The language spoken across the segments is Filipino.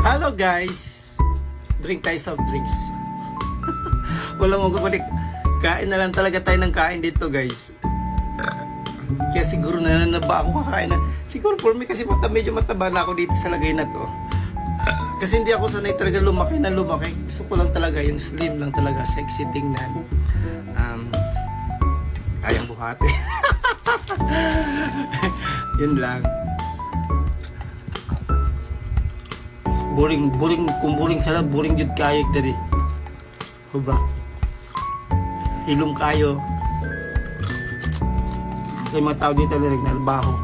Hello guys! Drink tayo soft drinks. Walang magkukulik. Kain na lang talaga tayo ng kain dito guys. Kaya siguro nananaba ako kakain na. Siguro for me kasi medyo mataba na ako dito sa lagay na to. Kasi hindi ako sanay talaga lumaki na lumaki. Gusto ko lang talaga yung slim lang talaga. Sexy tingnan. Kayang buhati. Yun lang. Boring, kung boring sana, boring jud kayo tadi. Huba. Hilom kayo. Kaya mga tao dito na nagtrabaho.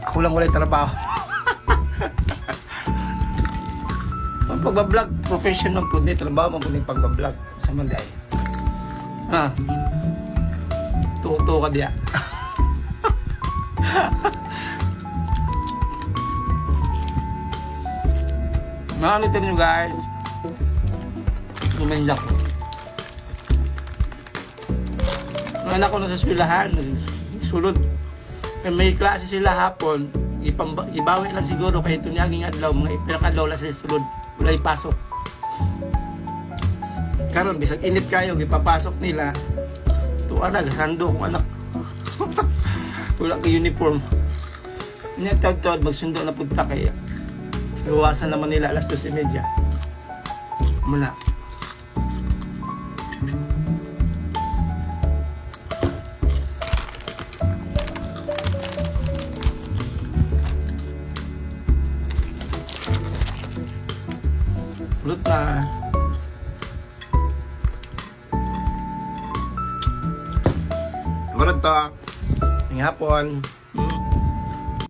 Ako lang wala trabaho. Ang pagbablog, professional po din. Trabaho mo po din pagbablog. Sa Manday. Ha? Tuto ka diya. Makamit nyo guys. Kumanyak ko. Ang anak ko nasa eskwelahan. Sulod. May klase sila hapon. Ibawi lang siguro kaya ito niyaging adlaw. Mga pinakadlaw lang sa sulod. Wala ipasok. Karon bisag init kayo. Ipapasok nila. Tuwa na. Gasando kong anak. Wala ka uniform. Nagtagtawad. Magsundo na punta kaya. Iwasan naman nila alas 12:30. Muna. Ulit na. Marad to. Ng hapon.